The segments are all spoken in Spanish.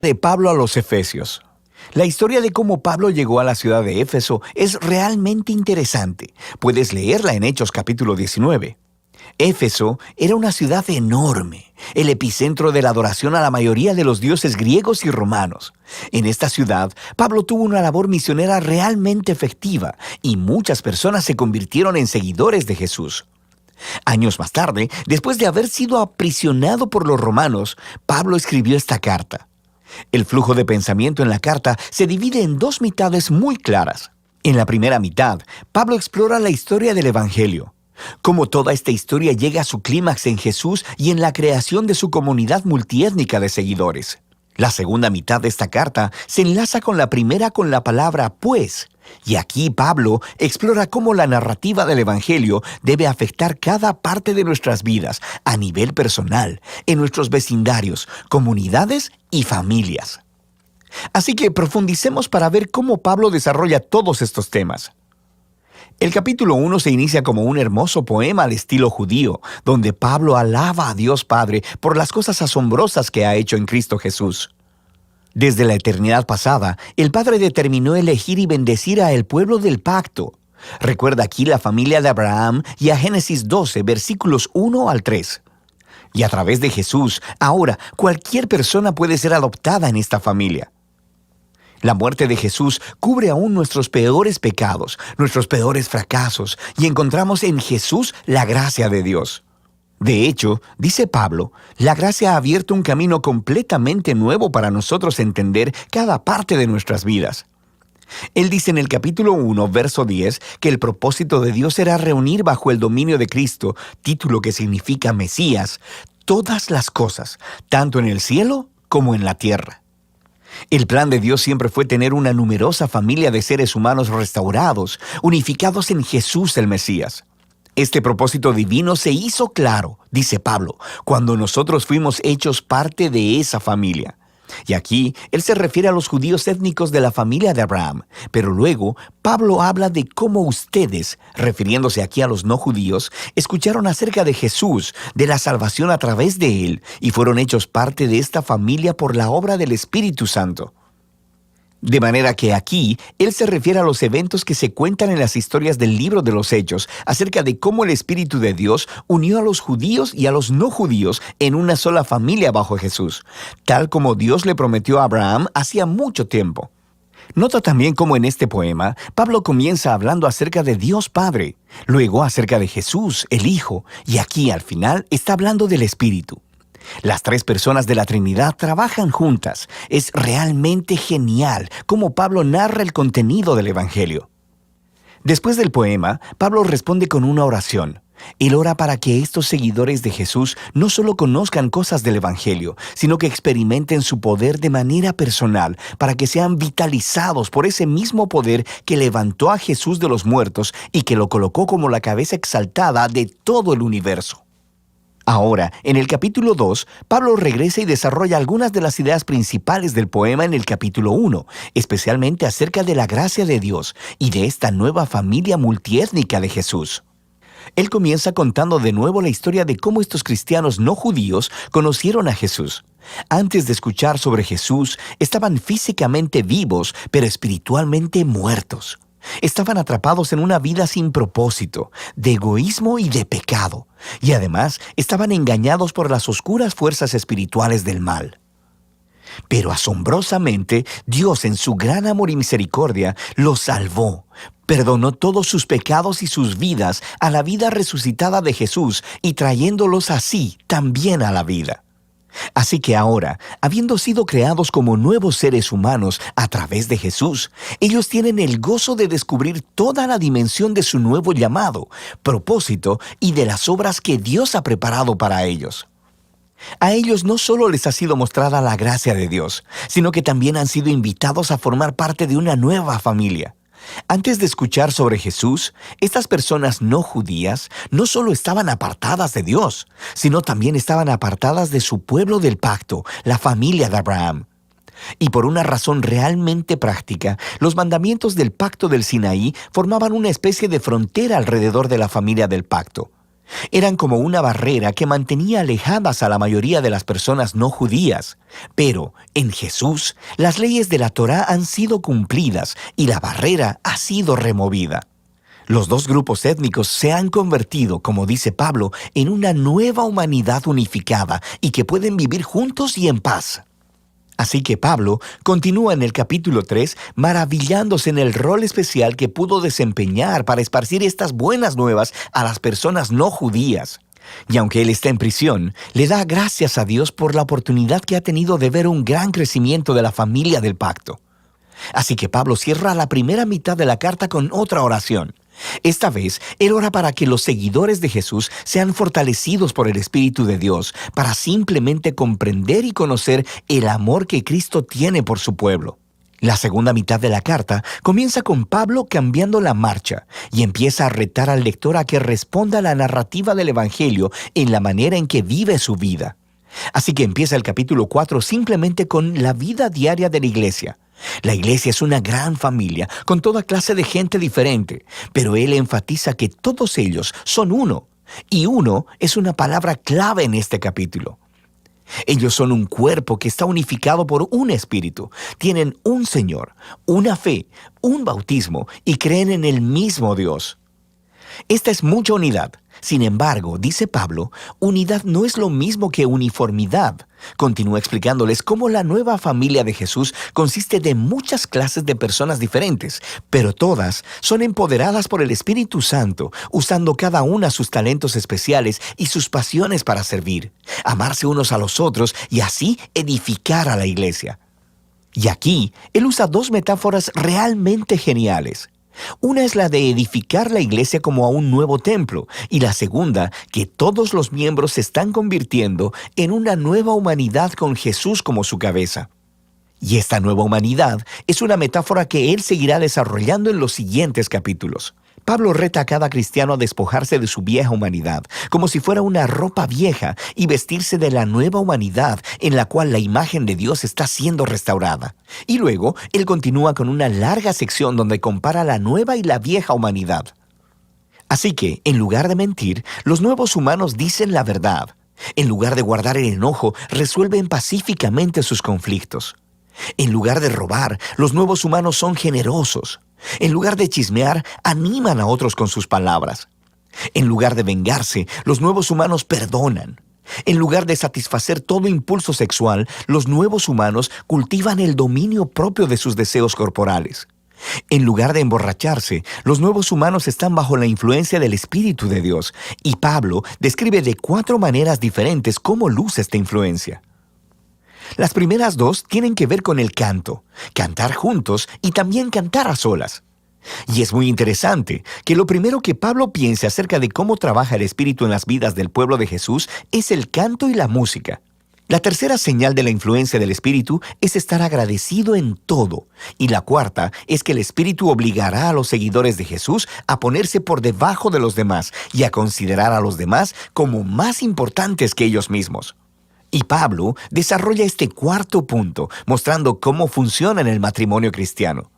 De Pablo a los Efesios. La historia de cómo Pablo llegó a la ciudad de Éfeso es realmente interesante. Puedes leerla en Hechos capítulo 19. Éfeso era una ciudad enorme, el epicentro de la adoración a la mayoría de los dioses griegos y romanos. En esta ciudad, Pablo tuvo una labor misionera realmente efectiva y muchas personas se convirtieron en seguidores de Jesús. Años más tarde, después de haber sido aprisionado por los romanos, Pablo escribió esta carta. El flujo de pensamiento en la carta se divide en dos mitades muy claras. En la primera mitad, Pablo explora la historia del Evangelio, cómo toda esta historia llega a su clímax en Jesús y en la creación de su comunidad multiétnica de seguidores. La segunda mitad de esta carta se enlaza con la primera con la palabra pues, y aquí Pablo explora cómo la narrativa del Evangelio debe afectar cada parte de nuestras vidas a nivel personal, en nuestros vecindarios, comunidades y familias. Así que profundicemos para ver cómo Pablo desarrolla todos estos temas. El capítulo 1 se inicia como un hermoso poema al estilo judío, donde Pablo alaba a Dios Padre por las cosas asombrosas que ha hecho en Cristo Jesús. Desde la eternidad pasada, el Padre determinó elegir y bendecir a el pueblo del pacto. Recuerda aquí la familia de Abraham y a Génesis 12, versículos 1 al 3. Y a través de Jesús, ahora cualquier persona puede ser adoptada en esta familia. La muerte de Jesús cubre aún nuestros peores pecados, nuestros peores fracasos, y encontramos en Jesús la gracia de Dios. De hecho, dice Pablo, la gracia ha abierto un camino completamente nuevo para nosotros entender cada parte de nuestras vidas. Él dice en el capítulo 1, verso 10, que el propósito de Dios era reunir bajo el dominio de Cristo, título que significa Mesías, todas las cosas, tanto en el cielo como en la tierra. El plan de Dios siempre fue tener una numerosa familia de seres humanos restaurados, unificados en Jesús el Mesías. Este propósito divino se hizo claro, dice Pablo, cuando nosotros fuimos hechos parte de esa familia. Y aquí él se refiere a los judíos étnicos de la familia de Abraham, pero luego Pablo habla de cómo ustedes, refiriéndose aquí a los no judíos, escucharon acerca de Jesús, de la salvación a través de él, y fueron hechos parte de esta familia por la obra del Espíritu Santo. De manera que aquí, él se refiere a los eventos que se cuentan en las historias del libro de los Hechos, acerca de cómo el Espíritu de Dios unió a los judíos y a los no judíos en una sola familia bajo Jesús, tal como Dios le prometió a Abraham hacía mucho tiempo. Nota también cómo en este poema, Pablo comienza hablando acerca de Dios Padre, luego acerca de Jesús, el Hijo, y aquí al final está hablando del Espíritu. Las tres personas de la Trinidad trabajan juntas. Es realmente genial cómo Pablo narra el contenido del Evangelio. Después del poema, Pablo responde con una oración. Él ora para que estos seguidores de Jesús no solo conozcan cosas del Evangelio, sino que experimenten su poder de manera personal, para que sean vitalizados por ese mismo poder que levantó a Jesús de los muertos y que lo colocó como la cabeza exaltada de todo el universo. Ahora, en el capítulo 2, Pablo regresa y desarrolla algunas de las ideas principales del poema en el capítulo 1, especialmente acerca de la gracia de Dios y de esta nueva familia multiétnica de Jesús. Él comienza contando de nuevo la historia de cómo estos cristianos no judíos conocieron a Jesús. Antes de escuchar sobre Jesús, estaban físicamente vivos, pero espiritualmente muertos. Estaban atrapados en una vida sin propósito, de egoísmo y de pecado, y además estaban engañados por las oscuras fuerzas espirituales del mal. Pero asombrosamente, Dios en su gran amor y misericordia los salvó, perdonó todos sus pecados y sus vidas a la vida resucitada de Jesús y trayéndolos así también a la vida. Así que ahora, habiendo sido creados como nuevos seres humanos a través de Jesús, ellos tienen el gozo de descubrir toda la dimensión de su nuevo llamado, propósito y de las obras que Dios ha preparado para ellos. A ellos no solo les ha sido mostrada la gracia de Dios, sino que también han sido invitados a formar parte de una nueva familia. Antes de escuchar sobre Jesús, estas personas no judías no solo estaban apartadas de Dios, sino también estaban apartadas de su pueblo del pacto, la familia de Abraham. Y por una razón realmente práctica, los mandamientos del pacto del Sinaí formaban una especie de frontera alrededor de la familia del pacto. Eran como una barrera que mantenía alejadas a la mayoría de las personas no judías. Pero en Jesús, las leyes de la Torá han sido cumplidas y la barrera ha sido removida. Los dos grupos étnicos se han convertido, como dice Pablo, en una nueva humanidad unificada y que pueden vivir juntos y en paz. Así que Pablo continúa en el capítulo 3 maravillándose en el rol especial que pudo desempeñar para esparcir estas buenas nuevas a las personas no judías. Y aunque él está en prisión, le da gracias a Dios por la oportunidad que ha tenido de ver un gran crecimiento de la familia del pacto. Así que Pablo cierra la primera mitad de la carta con otra oración. Esta vez, él ora para que los seguidores de Jesús sean fortalecidos por el Espíritu de Dios para simplemente comprender y conocer el amor que Cristo tiene por su pueblo. La segunda mitad de la carta comienza con Pablo cambiando la marcha y empieza a retar al lector a que responda a la narrativa del Evangelio en la manera en que vive su vida. Así que empieza el capítulo 4 simplemente con la vida diaria de la iglesia. La iglesia es una gran familia, con toda clase de gente diferente, pero él enfatiza que todos ellos son uno, y uno es una palabra clave en este capítulo. Ellos son un cuerpo que está unificado por un espíritu, tienen un Señor, una fe, un bautismo y creen en el mismo Dios. Esta es mucha unidad. Sin embargo, dice Pablo, unidad no es lo mismo que uniformidad. Continúa explicándoles cómo la nueva familia de Jesús consiste de muchas clases de personas diferentes, pero todas son empoderadas por el Espíritu Santo, usando cada una sus talentos especiales y sus pasiones para servir, amarse unos a los otros y así edificar a la iglesia. Y aquí, él usa dos metáforas realmente geniales. Una es la de edificar la iglesia como a un nuevo templo, y la segunda, que todos los miembros se están convirtiendo en una nueva humanidad con Jesús como su cabeza. Y esta nueva humanidad es una metáfora que él seguirá desarrollando en los siguientes capítulos. Pablo reta a cada cristiano a despojarse de su vieja humanidad, como si fuera una ropa vieja, y vestirse de la nueva humanidad en la cual la imagen de Dios está siendo restaurada. Y luego, él continúa con una larga sección donde compara la nueva y la vieja humanidad. Así que, en lugar de mentir, los nuevos humanos dicen la verdad. En lugar de guardar el enojo, resuelven pacíficamente sus conflictos. En lugar de robar, los nuevos humanos son generosos. En lugar de chismear, animan a otros con sus palabras. En lugar de vengarse, los nuevos humanos perdonan. En lugar de satisfacer todo impulso sexual, los nuevos humanos cultivan el dominio propio de sus deseos corporales. En lugar de emborracharse, los nuevos humanos están bajo la influencia del Espíritu de Dios, y Pablo describe de 4 maneras diferentes cómo luce esta influencia. Las primeras 2 tienen que ver con el canto, cantar juntos y también cantar a solas. Y es muy interesante que lo primero que Pablo piensa acerca de cómo trabaja el Espíritu en las vidas del pueblo de Jesús es el canto y la música. La tercera señal de la influencia del Espíritu es estar agradecido en todo. Y la cuarta es que el Espíritu obligará a los seguidores de Jesús a ponerse por debajo de los demás y a considerar a los demás como más importantes que ellos mismos. Y Pablo desarrolla este cuarto punto, mostrando cómo funciona en el matrimonio cristiano.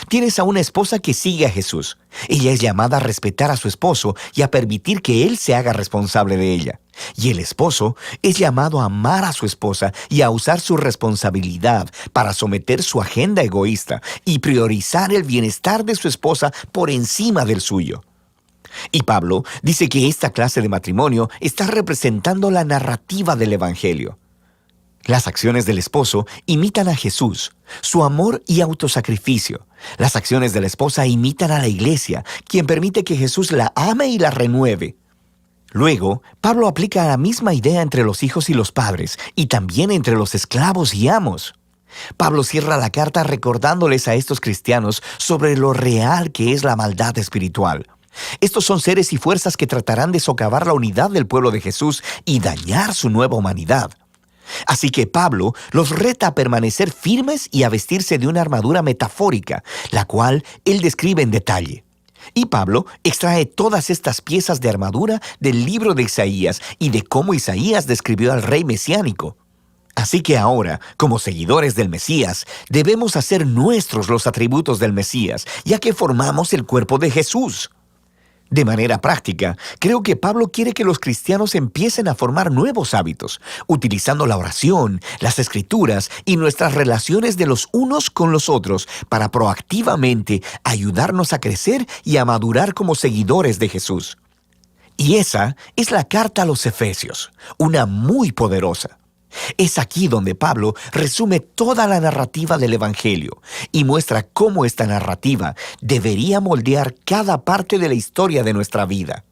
Tienes a una esposa que sigue a Jesús. Ella es llamada a respetar a su esposo y a permitir que él se haga responsable de ella. Y el esposo es llamado a amar a su esposa y a usar su responsabilidad para someter su agenda egoísta y priorizar el bienestar de su esposa por encima del suyo. Y Pablo dice que esta clase de matrimonio está representando la narrativa del Evangelio. Las acciones del esposo imitan a Jesús, su amor y autosacrificio. Las acciones de la esposa imitan a la iglesia, quien permite que Jesús la ame y la renueve. Luego, Pablo aplica la misma idea entre los hijos y los padres, y también entre los esclavos y amos. Pablo cierra la carta recordándoles a estos cristianos sobre lo real que es la maldad espiritual. Estos son seres y fuerzas que tratarán de socavar la unidad del pueblo de Jesús y dañar su nueva humanidad. Así que Pablo los reta a permanecer firmes y a vestirse de una armadura metafórica, la cual él describe en detalle. Y Pablo extrae todas estas piezas de armadura del libro de Isaías y de cómo Isaías describió al rey mesiánico. Así que ahora, como seguidores del Mesías, debemos hacer nuestros los atributos del Mesías, ya que formamos el cuerpo de Jesús. De manera práctica, creo que Pablo quiere que los cristianos empiecen a formar nuevos hábitos, utilizando la oración, las escrituras y nuestras relaciones de los unos con los otros para proactivamente ayudarnos a crecer y a madurar como seguidores de Jesús. Y esa es la carta a los Efesios, una muy poderosa. Es aquí donde Pablo resume toda la narrativa del Evangelio y muestra cómo esta narrativa debería moldear cada parte de la historia de nuestra vida.